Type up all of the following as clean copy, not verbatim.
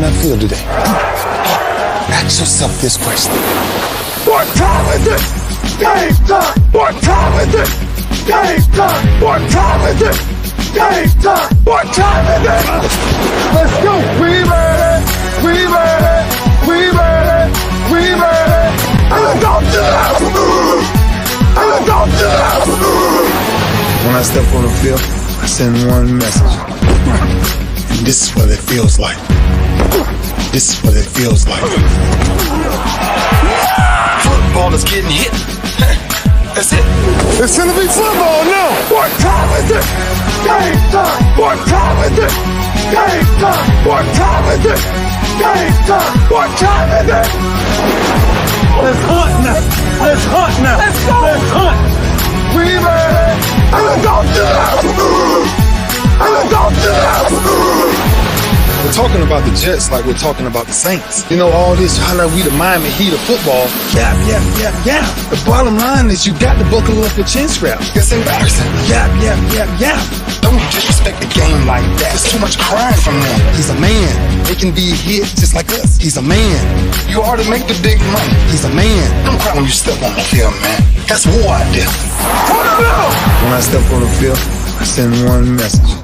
I feel today? Ask yourself this question. What time is it? Game time! What time is it? Game time! What time is it? Game time! What time is it? Let's go! We ready! We ready! We ready! We ready! And let's go to that! And let's go to that! When I step on the field, I send one message. And this is what it feels like. This is what it feels like. Football is getting hit. That's it. It's gonna be football now! What time is it? Game time! What time is it? Game time! What time is it? Game time! What time is it? Let's hunt now! Let's hunt now! Let's go! Let's hunt! We ready! And let's go to that! And let's go to that! We're talking about the Jets like we're talking about the Saints. You know, all this, how like we the Miami Heat of football. Yeah. The bottom line is you got to buckle up your chin strap. It's embarrassing. Yeah. Don't disrespect the game like that. There's too much crying from them. He's a man. They can be hit just like us. He's a man. You ought to make the big money. He's a man. Don't cry when you step on the field, man. That's war out there. When I step on the field, I send one message.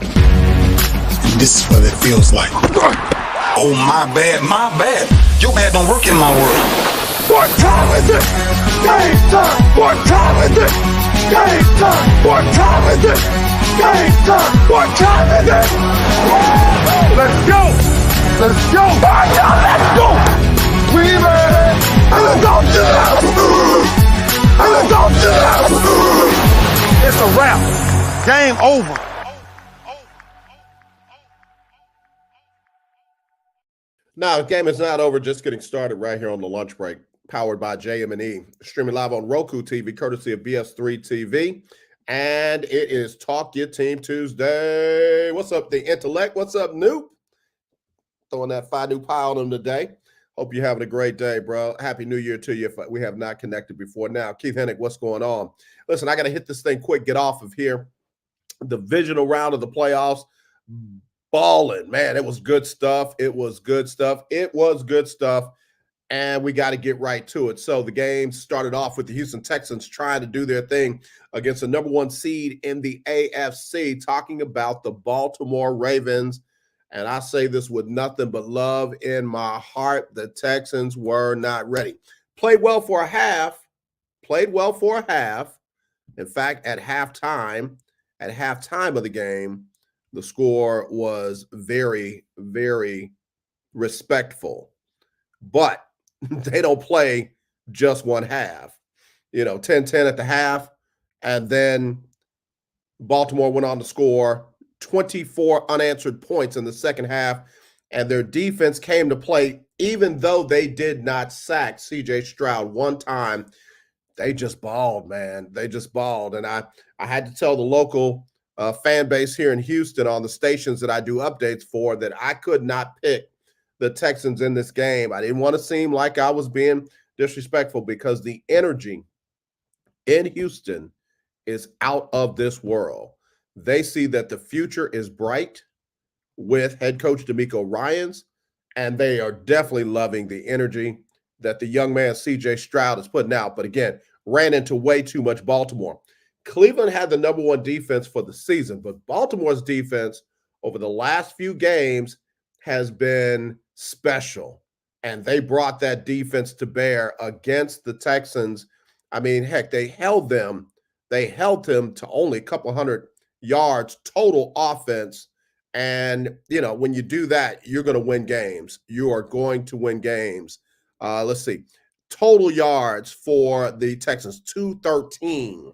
This is what it feels like. Oh, my bad. Your bad don't work in my world. What time is it? Game time! What time is it? Game time! What time is it? Game time! What time is it? Let's go! Let's go! Let's go! We ready! And let's go to that! And let's go to that! It's a wrap. Game over. Now, the game is not over, just getting started right here on the lunch break, powered by JM&E, streaming live on ROKU TV, courtesy of BS3 TV, and it is Talk Your Team Tuesday. What's up, the intellect? What's up, Noop? Throwing that Phi Nu Pi on them today. Hope you're having a great day, bro. Happy New Year to you if we have not connected before now. Keith Hennick, what's going on? Listen, I got to hit this thing quick, get off of here. Divisional round of the playoffs. Balling, man, it was good stuff. And we got to get right to it. So the game started off with the Houston Texans trying to do their thing against the number one seed in the AFC, talking about the Baltimore Ravens. And I say this with nothing but love in my heart. The Texans were not ready. Played well for a half. In fact, at halftime of the game, the score was very, very respectful. But they don't play just one half. 10-10 at the half. And then Baltimore went on to score 24 unanswered points in the second half. And their defense came to play, even though they did not sack C.J. Stroud one time. They just balled, man. They just balled. And I had to tell the local fan base here in Houston on the stations that I do updates for that I could not pick the Texans in this game. I didn't want to seem like I was being disrespectful because the energy in Houston is out of this world. They see that the future is bright with head coach DeMeco Ryans, and they are definitely loving the energy that the young man C.J. Stroud is putting out. But again, ran into way too much Baltimore. Cleveland had the number one defense for the season, but Baltimore's defense over the last few games has been special, and they brought that defense to bear against the Texans. I mean, heck, they held them to only a couple hundred yards total offense. And, when you do that, you're going to win games. You are going to win games. Let's see. Total yards for the Texans, 213.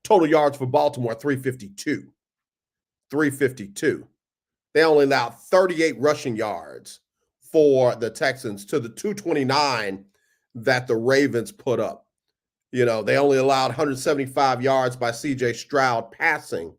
Total yards for Baltimore, 352. 352. They only allowed 38 rushing yards for the Texans to the 229 that the Ravens put up. They only allowed 175 yards by C.J. Stroud passing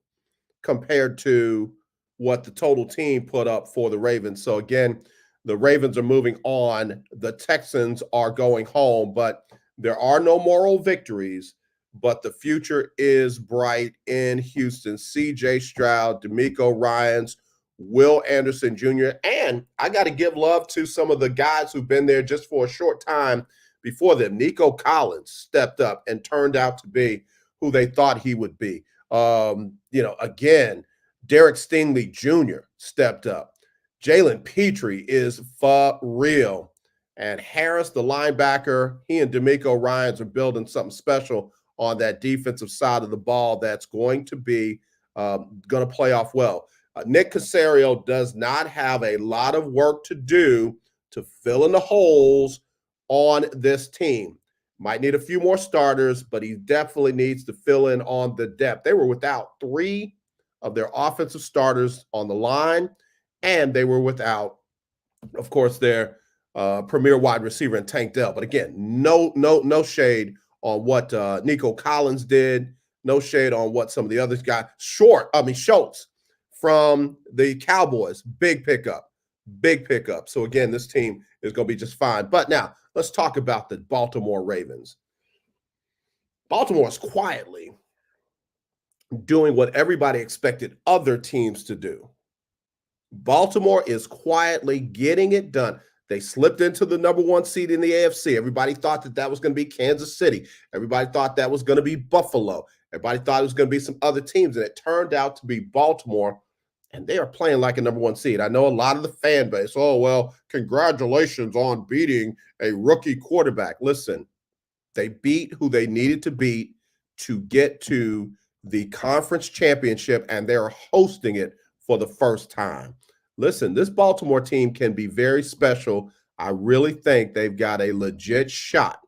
compared to what the total team put up for the Ravens. So again, the Ravens are moving on. The Texans are going home, but there are no moral victories. But the future is bright in Houston. C.J. Stroud, DeMeco Ryans Will Anderson Jr. And I got to give love to some of the guys who've been there just for a short time before them. Nico Collins stepped up and turned out to be who they thought he would be. Again, Derek Stingley Jr. stepped up. Jalen Petrie is for real. And Harris, the linebacker, he and D'Amico Ryans are building something special on that defensive side of the ball that's going to be going to play off well. Nick Caserio does not have a lot of work to do to fill in the holes on this team. Might need a few more starters, but he definitely needs to fill in on the depth. They were without 3 of their offensive starters on the line, and they were without, of course, their premier wide receiver in Tank Dell. But again, no shade on what Nico Collins did. No shade on what some of the others got. Schultz from the Cowboys, big pickup. So again, this team is going to be just fine. But now let's talk about the Baltimore Ravens. Baltimore is quietly doing what everybody expected other teams to do. Baltimore is quietly getting it done. They slipped into the number 1 seed in the AFC. Everybody thought that was going to be Kansas City. Everybody thought that was going to be Buffalo. Everybody thought it was going to be some other teams, and it turned out to be Baltimore, and they are playing like a number 1 seed. I know a lot of the fan base, oh, well, congratulations on beating a rookie quarterback. Listen, they beat who they needed to beat to get to the conference championship, and they're hosting it for the first time. Listen, this Baltimore team can be very special. I really think they've got a legit shot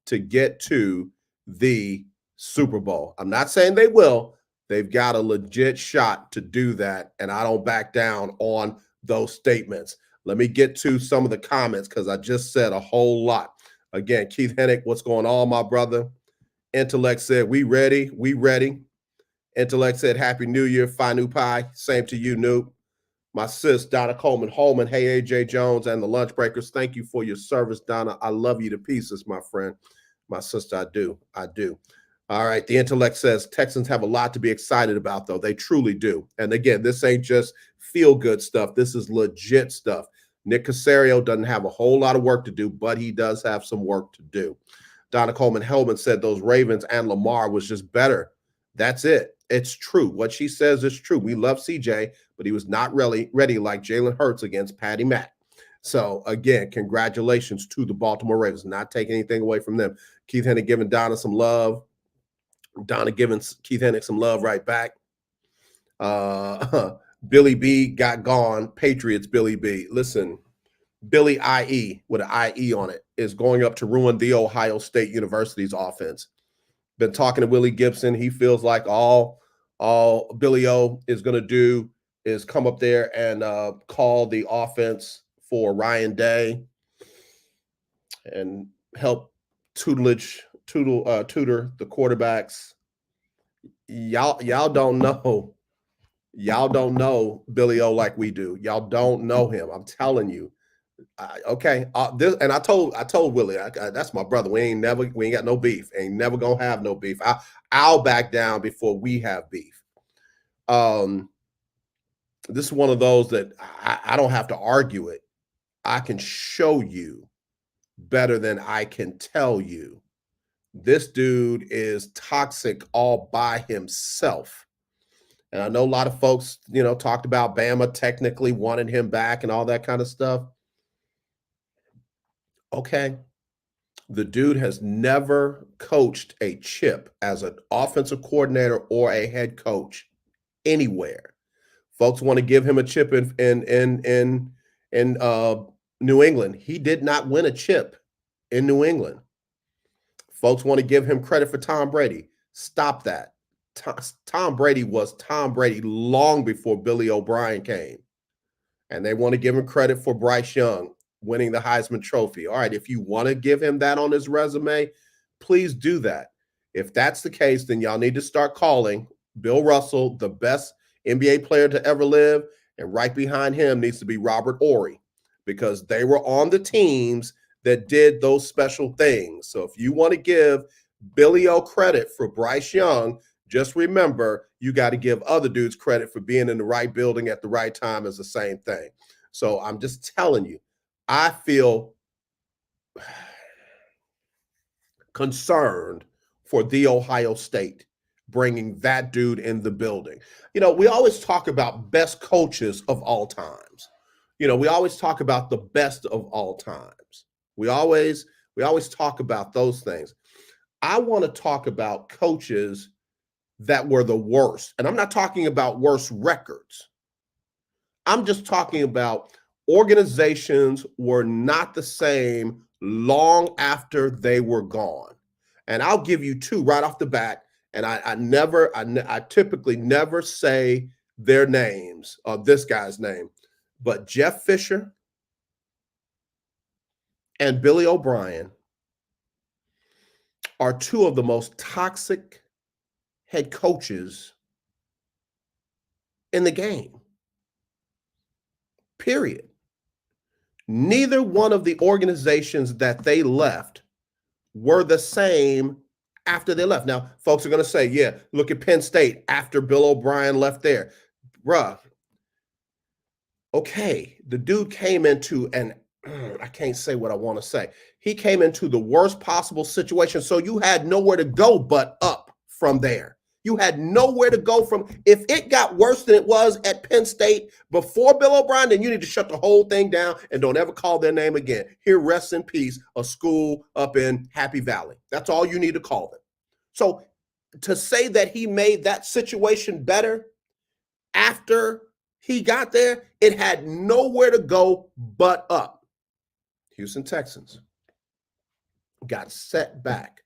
to get to the Super Bowl. I'm not saying they will. They've got a legit shot to do that, and I don't back down on those statements. Let me get to some of the comments because I just said a whole lot. Again, Keith Hennick, what's going on, my brother? Intellect said, we ready. Intellect said, Happy New Year, Phi Nu Pi. Same to you, Noob. My sis, Donna Coleman-Holman. Hey, AJ Jones and the Lunch Breakers. Thank you for your service, Donna. I love you to pieces, my friend. My sister, I do. All right, the Intellect says, Texans have a lot to be excited about, though. They truly do. And again, this ain't just feel-good stuff. This is legit stuff. Nick Caserio doesn't have a whole lot of work to do, but he does have some work to do. Donna Coleman-Holman said those Ravens and Lamar was just better. That's it. It's true. What she says is true. We love CJ, but he was not really ready like Jalen Hurts against Patty Mack. So, again, congratulations to the Baltimore Ravens. Not taking anything away from them. Keith Hennick giving Donna some love. Donna giving Keith Hennick some love right back. Billy B got gone. Patriots Billy B. Listen, Billy IE with an IE on it is going up to ruin the Ohio State University's offense. Been talking to Willie Gibson. He feels like all Billy O is going to do is come up there and call the offense for Ryan Day and help tutor the quarterbacks. Y'all don't know. Y'all don't know Billy O like we do. Y'all don't know him. I'm telling you. Okay. And I told Willie, that's my brother. We ain't got no beef. Ain't never gonna have no beef. I'll back down before we have beef. This is one of those that I don't have to argue it. I can show you better than I can tell you. This dude is toxic all by himself. And I know a lot of folks, talked about Bama technically wanting him back and all that kind of stuff. Okay. The dude has never coached a chip as an offensive coordinator or a head coach anywhere. Folks want to give him a chip in New England. He did not win a chip in New England. Folks want to give him credit for Tom Brady. Stop that. Tom Brady was Tom Brady long before Billy O'Brien came. And they want to give him credit for Bryce Young winning the Heisman Trophy. All right, if you want to give him that on his resume, please do that. If that's the case, then y'all need to start calling Bill Russell the best NBA player to ever live, and right behind him needs to be Robert Horry, because they were on the teams that did those special things. So if you want to give Billy O credit for Bryce Young, just remember you got to give other dudes credit for being in the right building at the right time is the same thing. So I'm just telling you, I feel concerned for the Ohio State bringing that dude in the building. You know, we always talk about best coaches of all times. You know, we always talk about the best of all times. We always talk about those things. I want to talk about coaches that were the worst. And I'm not talking about worst records. I'm just talking about organizations were not the same long after they were gone. And I'll give you two right off the bat. And I typically never say their names or this guy's name, but Jeff Fisher and Billy O'Brien are two of the most toxic head coaches in the game. Period. Neither one of the organizations that they left were the same after they left. Now, folks are going to say, yeah, look at Penn State after Bill O'Brien left there. Bruh, okay, the dude came into I can't say what I want to say. He came into the worst possible situation, so you had nowhere to go but up from there. You had nowhere to go from. If it got worse than it was at Penn State before Bill O'Brien, then you need to shut the whole thing down and don't ever call their name again. Here rests in peace a school up in Happy Valley. That's all you need to call them. So to say that he made that situation better after he got there, it had nowhere to go but up. Houston Texans got set back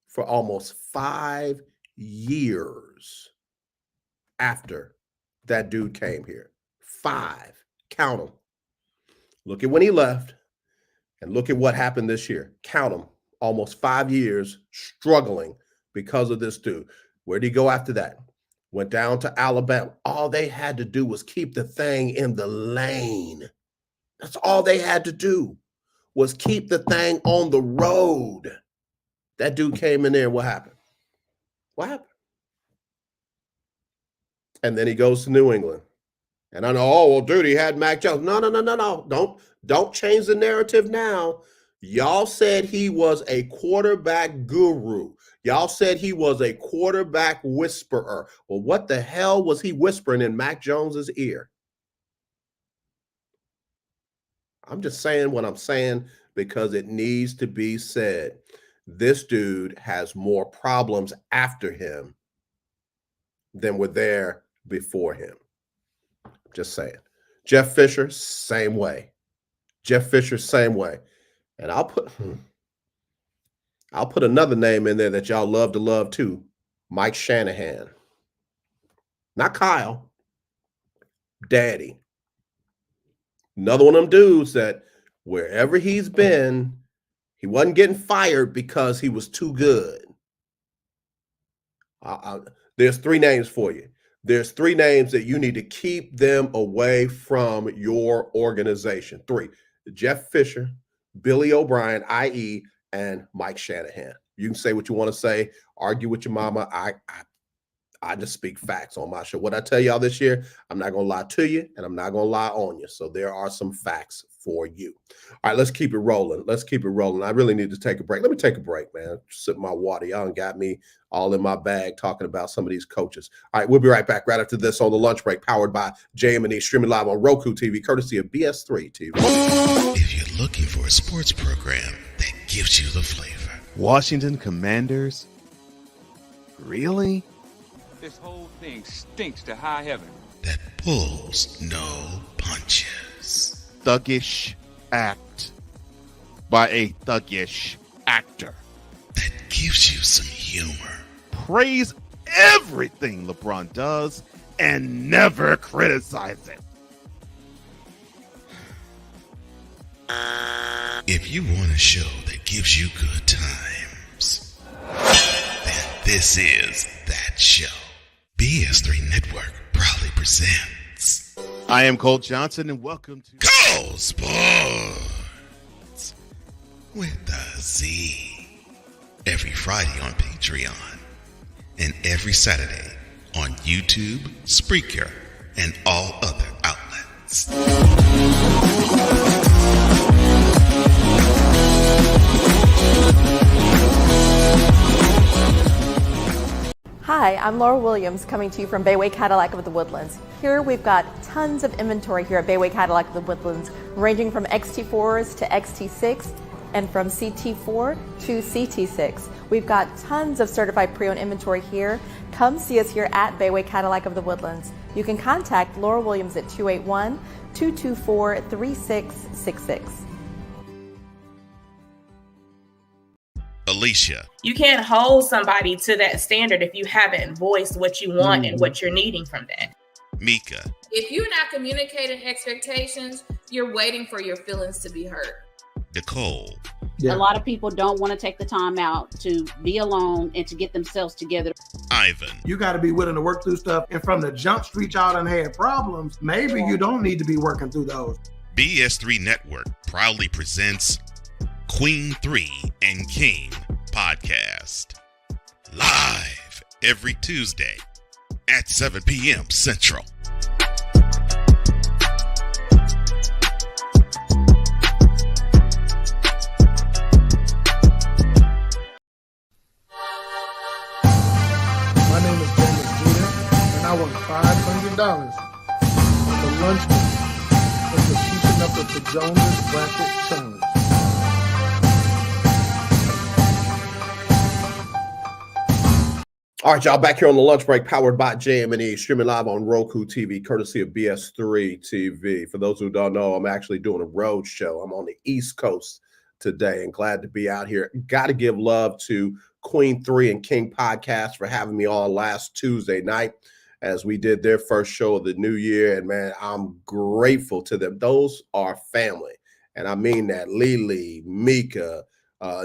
for almost 5 years after that dude came here. 5. Count them. Look at when he left and look at what happened this year. Count them. Almost 5 years struggling because of this dude. Where did he go after that? Went down to Alabama. All they had to do was keep the thing in the lane. That's all they had to do was keep the thing on the road. That dude came in there and what happened? What happened? And then he goes to New England. And I know, oh, well, dude, he had Mac Jones. No. Don't change the narrative now. Y'all said he was a quarterback guru. Y'all said he was a quarterback whisperer. Well, what the hell was he whispering in Mac Jones's ear? I'm just saying what I'm saying because it needs to be said. This dude has more problems after him than were there before him. Just saying. Jeff Fisher, same way. Jeff Fisher, same way. And I'll put another name in there that y'all love to love too. Mike Shanahan. Not Kyle. Daddy. Another one of them dudes that wherever he's been, he wasn't getting fired because he was too good. There's 3 names for you. There's 3 names that you need to keep them away from your organization. 3. Jeff Fisher, Billy O'Brien, i.e., and Mike Shanahan. You can say what you want to say, argue with your mama. I just speak facts on my show. What I tell y'all this year, I'm not going to lie to you, and I'm not going to lie on you. So there are some facts for you. All right, let's keep it rolling. Let's keep it rolling. I really need to take a break. Let me take a break, man. Sip my water. Y'all done got me all in my bag talking about some of these coaches. All right, we'll be right back right after this on the lunch break, powered by JM&E, streaming live on ROKU TV, courtesy of BS3 TV. If you're looking for a sports program that gives you the flavor. Washington Commanders? Really? This whole thing stinks to high heaven. That pulls no punches. Thuggish act by a thuggish actor. That gives you some humor. Praise everything LeBron does and never criticize it. If you want a show that gives you good times, then this is that show. BS3 Network proudly presents. I am Colt Johnson and welcome to Go Sports with a Z. Every Friday on Patreon and every Saturday on YouTube, Spreaker, and all other outlets. Hi, I'm Laura Williams coming to you from Bayway Cadillac of the Woodlands. Here we've got tons of inventory here at Bayway Cadillac of the Woodlands, ranging from XT4s to XT6 and from CT4 to CT6. We've got tons of certified pre-owned inventory here. Come see us here at Bayway Cadillac of the Woodlands. You can contact Laura Williams at 281-224-3666. Alicia. You can't hold somebody to that standard if you haven't voiced what you want and what you're needing from that. Mika. If you're not communicating expectations, you're waiting for your feelings to be hurt. Nicole. A lot of people don't want to take the time out to be alone and to get themselves together. Ivan. You got to be willing to work through stuff. And from the jump street, y'all done had problems. Maybe you don't need to be working through those. BS3 Network proudly presents Queen 3 and King podcast. Live every Tuesday at 7 p.m. Central. My name is JM&E, and I want $500 for the lunch money for keeping up with the Jonas Bracket Challenge. All right, y'all, back here on the lunch break, powered by JM&E, streaming live on Roku TV, courtesy of BS3 TV. For those who don't know, I'm actually doing a road show. I'm on the East Coast today and glad to be out here. Got to give love to Queen 3 and King podcast for having me on last Tuesday night as we did their first show of the new year. And man, I'm grateful to them. Those are family. And I mean that. Lily, Mika,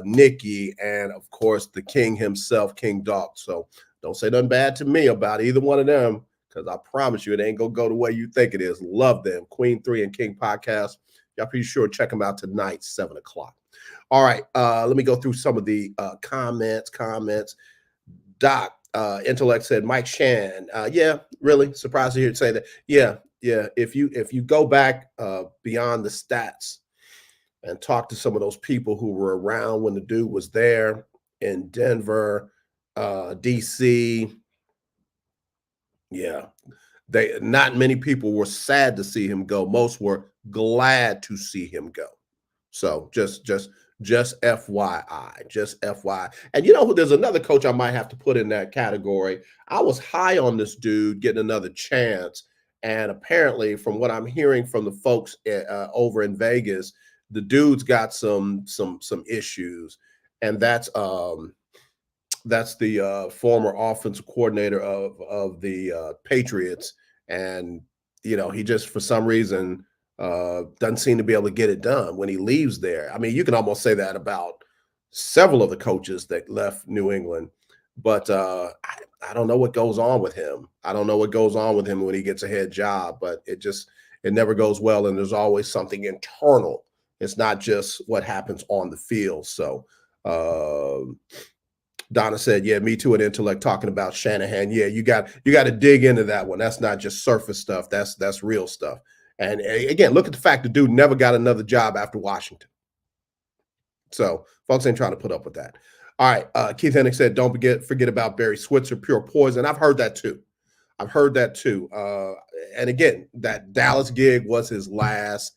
Nikki, and of course the King himself, King Dog. So don't say nothing bad to me about either one of them, because I promise you it ain't gonna go the way you think it is. Love them. Queen 3 and King podcast. Y'all pretty sure check them out tonight, 7 o'clock. All right, let me go through some of the comments. Doc Intellect said, Mike Shan. Yeah, really surprised to hear you say that. Yeah. If you go back beyond the stats and talk to some of those people who were around when the dude was there in Denver, DC. Yeah, not many people were sad to see him go. Most were glad to see him go. So just FYI, just FYI. And you know, there's another coach I might have to put in that category. I was high on this dude getting another chance, and apparently, from what I'm hearing from the folks over in Vegas, the dude's got some issues, and that's the former offensive coordinator of the Patriots, and you know, he just for some reason doesn't seem to be able to get it done when he leaves there. I mean, you can almost say that about several of the coaches that left New England, but I don't know what goes on with him. I don't know what goes on with him when he gets a head job, but it never goes well, and there's always something internal. It's not just what happens on the field. So Donna said, yeah, me too, at Intellect, talking about Shanahan. Yeah, you got to dig into that one. That's not just surface stuff. That's real stuff. And again, look at the fact the dude never got another job after Washington. So folks ain't trying to put up with that. All right, Keith Hennick said, don't forget about Barry Switzer, pure poison. I've heard that too. And again, that Dallas gig was his last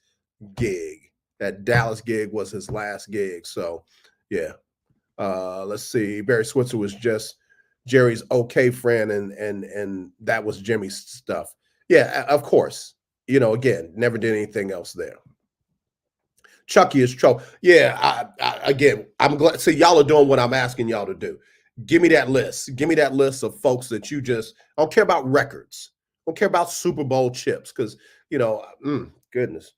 gig. So yeah. Let's see. Barry Switzer was just Jerry's okay friend, and that was Jimmy's stuff. Yeah, of course. You know, again, never did anything else there. Chucky is trouble. Yeah, again, I'm glad. See, y'all are doing what I'm asking y'all to do. Give me that list. Give me that list of folks that you just don't care about records. Don't care about Super Bowl chips, because, you know, goodness.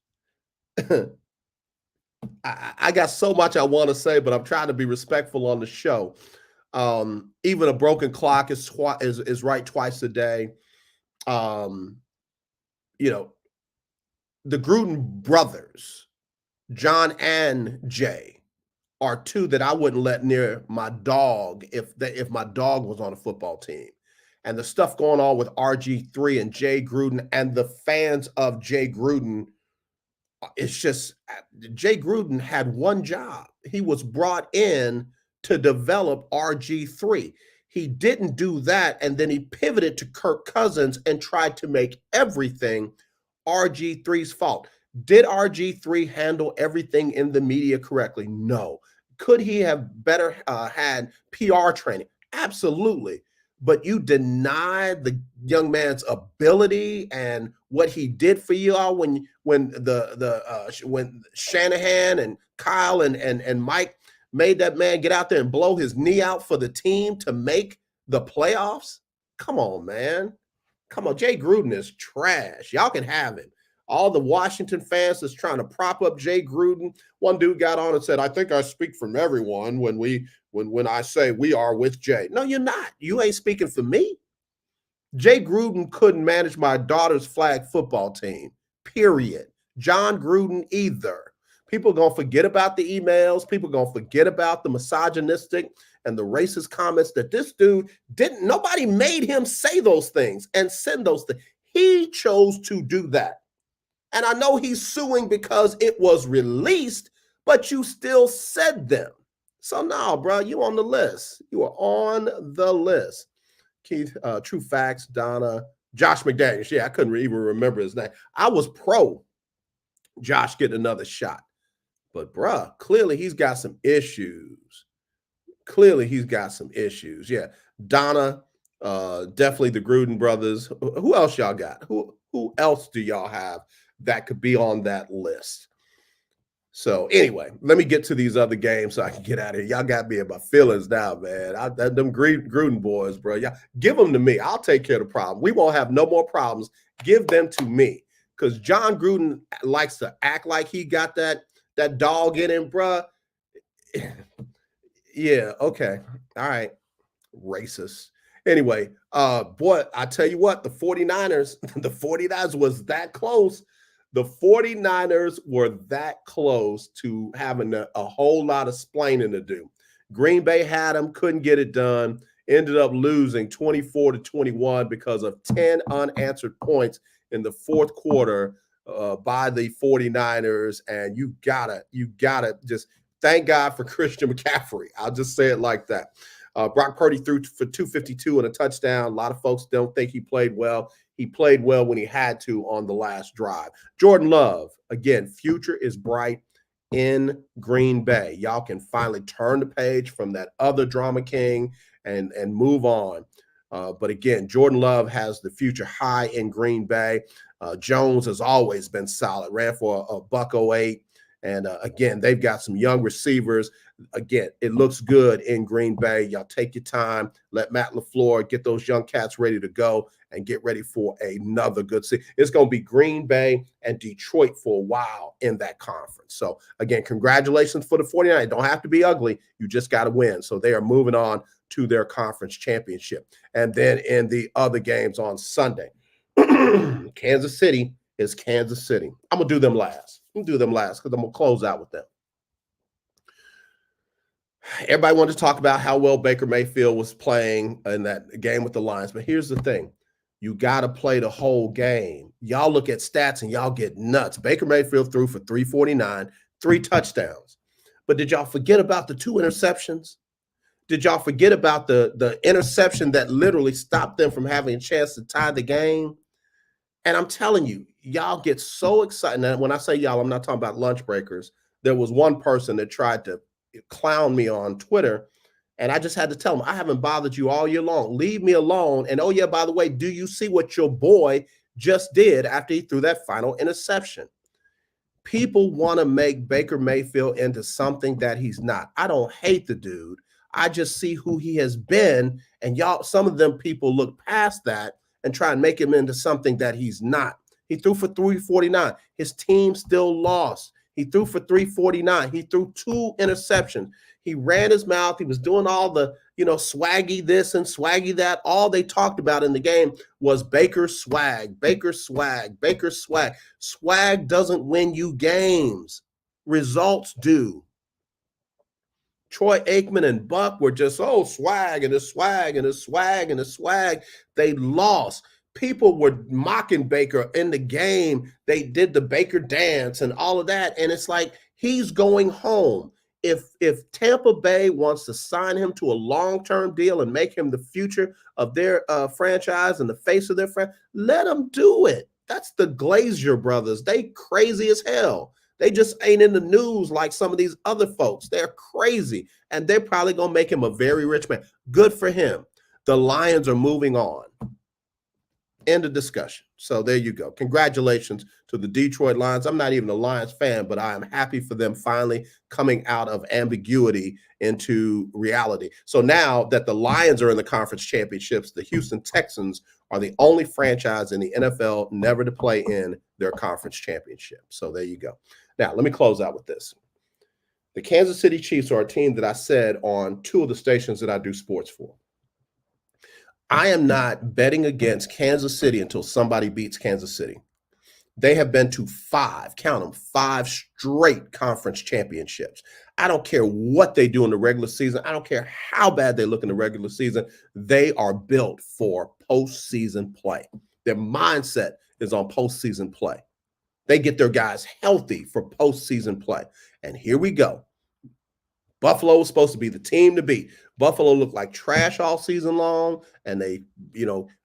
I got so much I want to say, but I'm trying to be respectful on the show. Even a broken clock is right twice a day. You know, the Gruden brothers, John and Jay, are two that I wouldn't let near my dog if my dog was on a football team. and the stuff going on with RG3 and Jay Gruden and the fans of Jay Gruden, it's just Jay Gruden had one job. He was brought in to develop RG3. He didn't do that, and then he pivoted to Kirk Cousins and tried to make everything RG3's fault. Did RG3 handle everything in the media correctly? No. Could he have better had PR training? Absolutely. But you denied the young man's ability and what he did for you all when Shanahan and Kyle and Mike made that man get out there and blow his knee out for the team to make the playoffs. Come on, man. Come on. Jay Gruden is trash. Y'all can have him. All the Washington fans that's trying to prop up Jay Gruden. One dude got on and said, I think I speak from everyone when I say we are with Jay. No, you're not. You ain't speaking for me. Jay Gruden couldn't manage my daughter's flag football team, period. John Gruden either. People are going to forget about the emails. People are going to forget about the misogynistic and the racist comments that this dude didn't. Nobody made him say those things and send those things. He chose to do that. And I know he's suing because it was released, but you still said them. So no, bro, you on the list. You are on the list. Keith, True Facts, Donna, Josh McDaniels. Yeah, I couldn't even remember his name. I was pro Josh getting another shot. But bruh, clearly he's got some issues. Yeah, Donna, definitely the Gruden brothers. Who else y'all got? Who else do y'all have that could be on that list? So anyway, let me get to these other games so I can get out of here. Y'all got me in my feelings now, man. Them Gruden boys, bro. Y'all give them to me. I'll take care of the problem. We won't have no more problems. Give them to me. Because John Gruden likes to act like he got that dog in him, bro. Yeah, okay. All right. Racist. Anyway, boy, I tell you what, the 49ers was that close. The 49ers were that close to having a whole lot of splaining to do. Green Bay had them, couldn't get it done, ended up losing 24-21 because of 10 unanswered points in the fourth quarter by the 49ers. And you gotta just thank God for Christian McCaffrey. I'll just say it like that. Brock Purdy threw for 252 and a touchdown. A lot of folks don't think he played well. He played well when he had to on the last drive. Jordan Love, again, future is bright in Green Bay. Y'all can finally turn the page from that other drama king and move on. But again, Jordan Love has the future high in Green Bay. Jones has always been solid, ran for a $108. And again, they've got some young receivers. Again, it looks good in Green Bay. Y'all take your time. Let Matt LaFleur get those young cats ready to go and get ready for another good season. It's going to be Green Bay and Detroit for a while in that conference. So, again, congratulations for the 49ers. It don't have to be ugly. You just got to win. So they are moving on to their conference championship. And then in the other games on Sunday, Kansas City is Kansas City. I'm going to do them last. I'm going to do them last because I'm going to close out with them. Everybody wanted to talk about how well Baker Mayfield was playing in that game with the Lions. But here's the thing. You got to play the whole game. Y'all look at stats and y'all get nuts. Baker Mayfield threw for 349, 3 touchdowns. But did y'all forget about the 2 interceptions? Did y'all forget about the interception that literally stopped them from having a chance to tie the game? And I'm telling you, y'all get so excited. And when I say y'all, I'm not talking about lunch breakers. There was one person that tried to clown me on Twitter, and I just had to tell him, I haven't bothered you all year long. Leave me alone. And oh yeah, by the way, do you see what your boy just did after he threw that final interception? People want to make Baker Mayfield into something that he's not. I don't hate the dude. I just see who he has been, and y'all, some of them people look past that and try and make him into something that he's not. He threw for 349. His team still lost. He threw for 349. He threw 2 interceptions. He ran his mouth. He was doing all the, swaggy this and swaggy that. All they talked about in the game was Baker swag, Baker swag, Baker swag. Swag doesn't win you games. Results do. Troy Aikman and Buck were just, oh, swag and a swag and a swag and a swag. They lost. People were mocking Baker in the game. They did the Baker dance and all of that. And it's like, he's going home. If Tampa Bay wants to sign him to a long-term deal and make him the future of their franchise and the face of their franchise, let them do it. That's the Glazier brothers. They crazy as hell. They just ain't in the news like some of these other folks. They're crazy, and they're probably going to make him a very rich man. Good for him. The Lions are moving on. End of discussion. So there you go. Congratulations to the Detroit Lions. I'm not even a Lions fan, but I am happy for them finally coming out of ambiguity into reality. So now that the Lions are in the conference championships, the Houston Texans are the only franchise in the NFL never to play in their conference championship. So there you go. Now, let me close out with this. The Kansas City Chiefs are a team that I said on 2 of the stations that I do sports for. I am not betting against Kansas City until somebody beats Kansas City. They have been to 5, count them, 5 straight conference championships. I don't care what they do in the regular season. I don't care how bad they look in the regular season. They are built for postseason play. Their mindset is on postseason play. They get their guys healthy for postseason play. And here we go. Buffalo was supposed to be the team to beat. Buffalo looked like trash all season long, and they,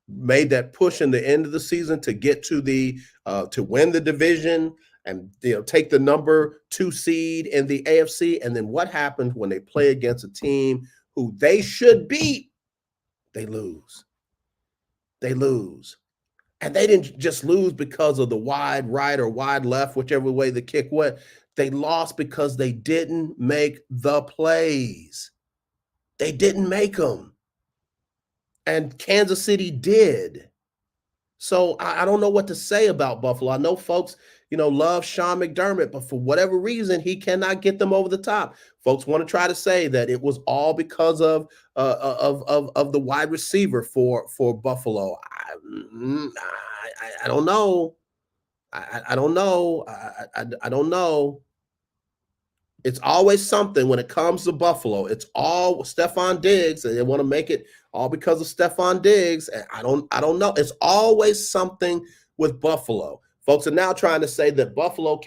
made that push in the end of the season to get to the to win the division and take the number 2 seed in the AFC. And then what happens when they play against a team who they should beat? They lose. They lose. And they didn't just lose because of the wide right or wide left, whichever way the kick went. They lost because they didn't make the plays. They didn't make them. And Kansas City did. So I don't know what to say about Buffalo. I know folks, love Sean McDermott, but for whatever reason, he cannot get them over the top. Folks want to try to say that it was all because of the wide receiver for Buffalo. I don't know. I don't know. I don't know. It's always something when it comes to Buffalo. It's all Stephon Diggs, and they want to make it all because of Stephon Diggs. And I don't know. It's always something with Buffalo. Folks are now trying to say that Buffalo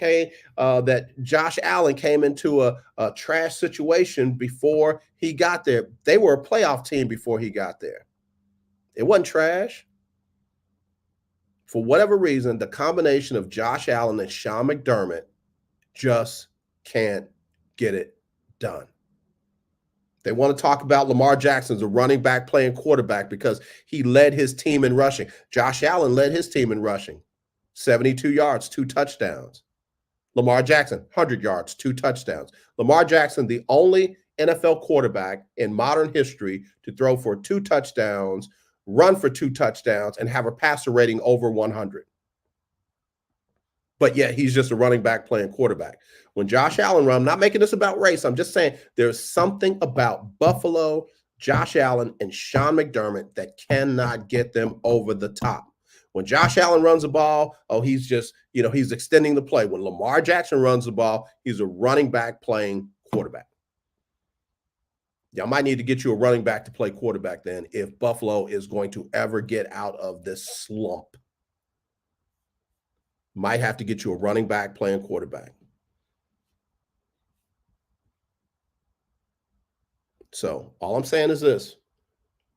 that Josh Allen came into a trash situation before he got there. They were a playoff team before he got there. It wasn't trash. For whatever reason, the combination of Josh Allen and Sean McDermott just can't get it done. They want to talk about Lamar Jackson as a running back playing quarterback because he led his team in rushing. Josh Allen led his team in rushing. 72 yards, 2 touchdowns. Lamar Jackson, 100 yards, 2 touchdowns. Lamar Jackson, the only NFL quarterback in modern history to throw for 2 touchdowns, run for 2 touchdowns, and have a passer rating over 100. But yet he's just a running back playing quarterback. When Josh Allen runs, I'm not making this about race. I'm just saying there's something about Buffalo, Josh Allen, and Sean McDermott that cannot get them over the top. When Josh Allen runs the ball, he's just, he's extending the play. When Lamar Jackson runs the ball, he's a running back playing quarterback. Y'all might need to get you a running back to play quarterback then if Buffalo is going to ever get out of this slump. Might have to get you a running back playing quarterback. So all I'm saying is this.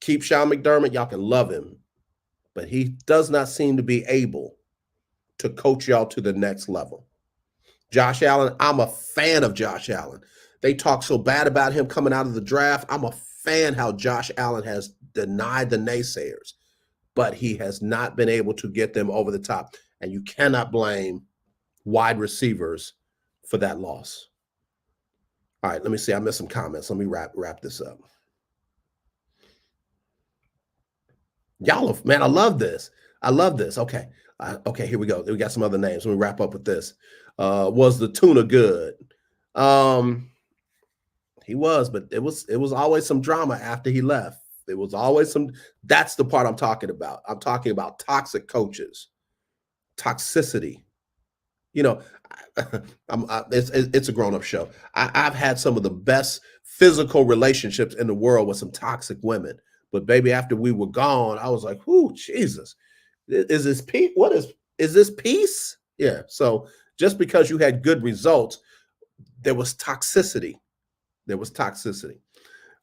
Keep Sean McDermott. Y'all can love him. But he does not seem to be able to coach y'all to the next level. Josh Allen, I'm a fan of Josh Allen. They talk so bad about him coming out of the draft. I'm a fan how Josh Allen has denied the naysayers, but he has not been able to get them over the top. And you cannot blame wide receivers for that loss. All right, let me see. I missed some comments. Let me wrap this up. Y'all, man, I love this. I love this. Okay. Okay, here we go. We got some other names. Let me wrap up with this. Was the tuna good? He was, but it was always some drama after he left. It was always some. That's the part I'm talking about. I'm talking about toxic coaches, toxicity. It's a grown-up show. I've had some of the best physical relationships in the world with some toxic women. But baby, after we were gone, I was like, "Whoo, Jesus, is this peace? Is this peace?" Yeah. So just because you had good results, there was toxicity. There was toxicity.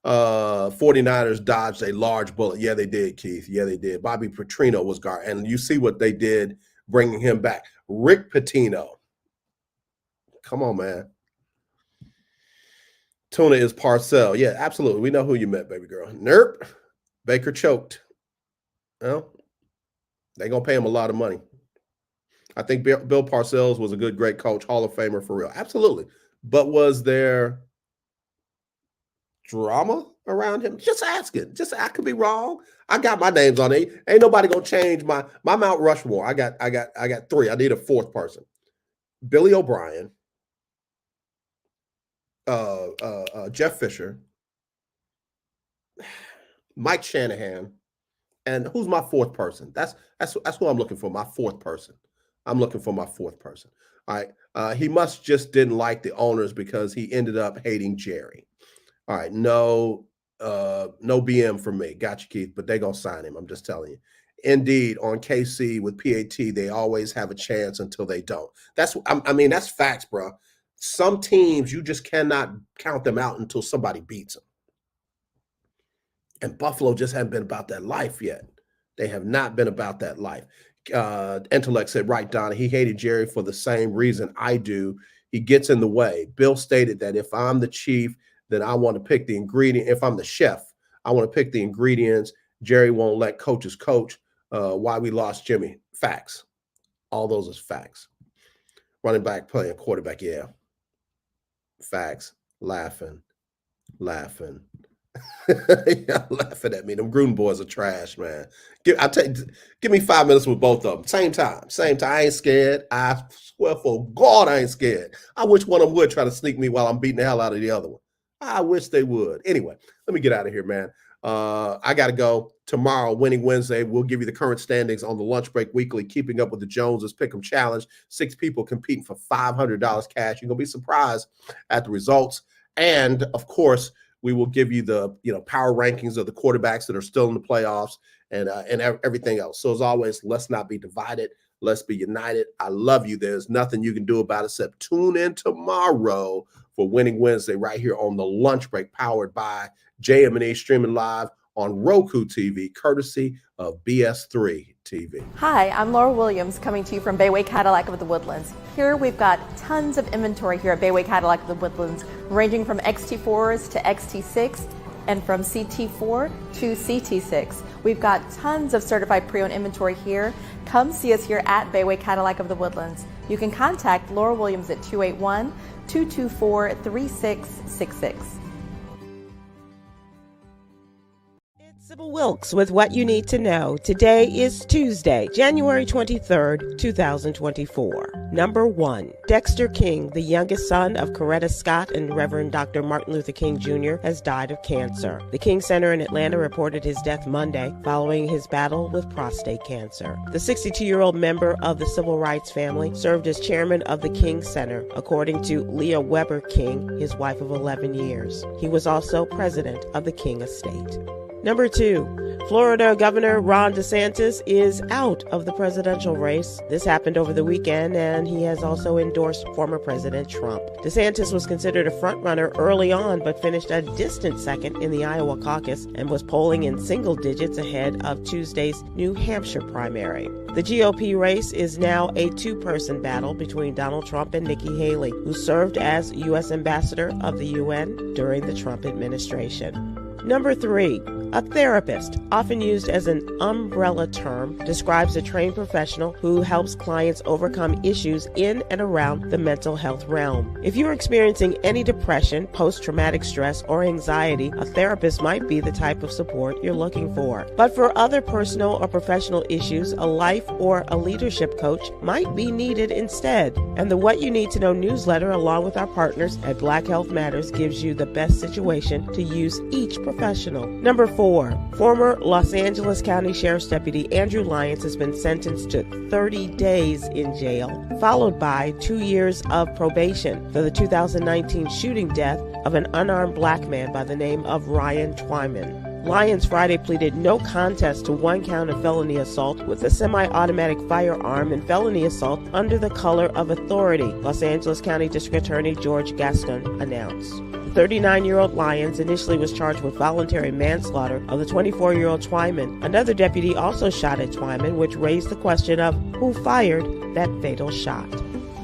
49ers dodged a large bullet. Yeah, they did, Keith. Yeah, they did. Bobby Petrino was guard, and you see what they did bringing him back. Rick Pitino. Come on, man. Tuna is Parcell. Yeah, absolutely. We know who you met, baby girl. Nerp. Baker choked. Well, they're going to pay him a lot of money. I think Bill Parcells was a great coach, Hall of Famer for real. Absolutely. But was there drama around him? Just asking. I could be wrong. I got my names on it. Ain't nobody going to change my Mount Rushmore. I got 3. I need a 4th person. Billy O'Brien, Jeff Fisher, Mike Shanahan, and who's my 4th person? That's who I'm looking for. My 4th person. I'm looking for my 4th person. All right. He must just didn't like the owners because he ended up hating Jerry. All right. No BM for me. Got you, Keith. But they gonna sign him. I'm just telling you. Indeed, on KC with PAT, they always have a chance until they don't. That's facts, bro. Some teams, you just cannot count them out until somebody beats them. And Buffalo just haven't been about that life yet. They have not been about that life. Intellect said, right, Donna, he hated Jerry for the same reason I do. He gets in the way. Bill stated that if I'm the chief, then I want to pick the ingredient. If I'm the chef, I want to pick the ingredients. Jerry won't let coaches coach. Why we lost Jimmy. Facts. All those is facts. Running back playing quarterback, yeah. Facts. Laughing. Yeah, laughing at me. Them Gruden boys are trash, man. Give me 5 minutes with both of them. Same time. I ain't scared. I swear for God, I ain't scared. I wish one of them would try to sneak me while I'm beating the hell out of the other one. I wish they would. Anyway, let me get out of here, man. I got to go. Tomorrow, Winning Wednesday, we'll give you the current standings on the Lunch Break Weekly, Keeping Up with the Joneses Pick'em Challenge. 6 people competing for $500 cash. You're going to be surprised at the results. And, of course, we will give you the power rankings of the quarterbacks that are still in the playoffs and everything else. So, as always, let's not be divided. Let's be united. I love you. There's nothing you can do about it except tune in tomorrow for Winning Wednesday right here on the Lunch Break, powered by JM&E, streaming live on Roku TV, courtesy of BS3 TV. Hi, I'm Laura Williams coming to you from Bayway Cadillac of the Woodlands. Here we've got tons of inventory here at Bayway Cadillac of the Woodlands, ranging from XT4s to XT6 and from CT4 to CT6. We've got tons of certified pre-owned inventory here. Come see us here at Bayway Cadillac of the Woodlands. You can contact Laura Williams at 281-224-3666. Sybil Wilkes with what you need to know. Today is Tuesday, January 23rd, 2024. Number 1, Dexter King, the youngest son of Coretta Scott and Reverend Dr. Martin Luther King Jr., has died of cancer. The King Center in Atlanta reported his death Monday following his battle with prostate cancer. The 62-year-old member of the civil rights family served as chairman of the King Center, according to Leah Weber King, his wife of 11 years. He was also president of the King Estate. Number 2, Florida Governor Ron DeSantis is out of the presidential race. This happened over the weekend, and he has also endorsed former President Trump. DeSantis was considered a frontrunner early on, but finished a distant second in the Iowa caucus and was polling in single digits ahead of Tuesday's New Hampshire primary. The GOP race is now a 2-person battle between Donald Trump and Nikki Haley, who served as U.S. Ambassador of the UN during the Trump administration. Number 3, a therapist, often used as an umbrella term, describes a trained professional who helps clients overcome issues in and around the mental health realm. If you're experiencing any depression, post-traumatic stress, or anxiety, a therapist might be the type of support you're looking for. But for other personal or professional issues, a life or a leadership coach might be needed instead. And the What You Need to Know newsletter, along with our partners at Black Health Matters, gives you the best situation to use each professional. Number 4, 4, former Los Angeles County Sheriff's Deputy Andrew Lyons has been sentenced to 30 days in jail, followed by 2 years of probation for the 2019 shooting death of an unarmed black man by the name of Ryan Twyman. Lyons Friday pleaded no contest to 1 count of felony assault with a semi-automatic firearm and felony assault under the color of authority, Los Angeles County District Attorney George Gaston announced. The 39-year-old Lyons initially was charged with voluntary manslaughter of the 24-year-old Twyman. Another deputy also shot at Twyman, which raised the question of who fired that fatal shot.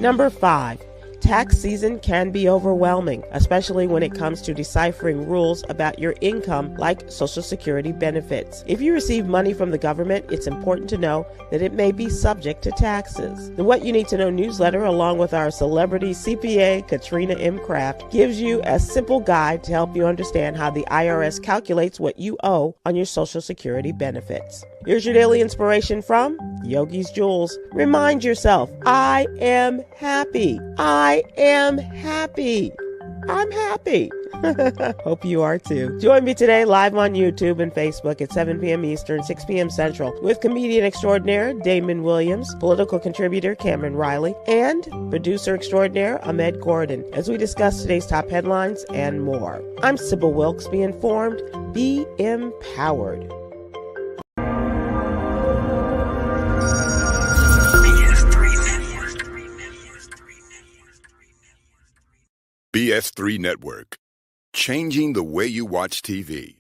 Number 5. Tax season can be overwhelming, especially when it comes to deciphering rules about your income like Social Security benefits. If you receive money from the government, it's important to know that it may be subject to taxes. The What You Need to Know newsletter, along with our celebrity CPA, Katrina M. Kraft, gives you a simple guide to help you understand how the IRS calculates what you owe on your Social Security benefits. Here's your daily inspiration from Yogi's Jewels. Remind yourself, I am happy. I am happy. I'm happy. Hope you are too. Join me today live on YouTube and Facebook at 7 p.m. Eastern, 6 p.m. Central with comedian extraordinaire Damon Williams, political contributor Cameron Riley, and producer extraordinaire Ahmed Gordon as we discuss today's top headlines and more. I'm Sybil Wilkes. Be informed, be empowered. BS3 Network, changing the way you watch TV.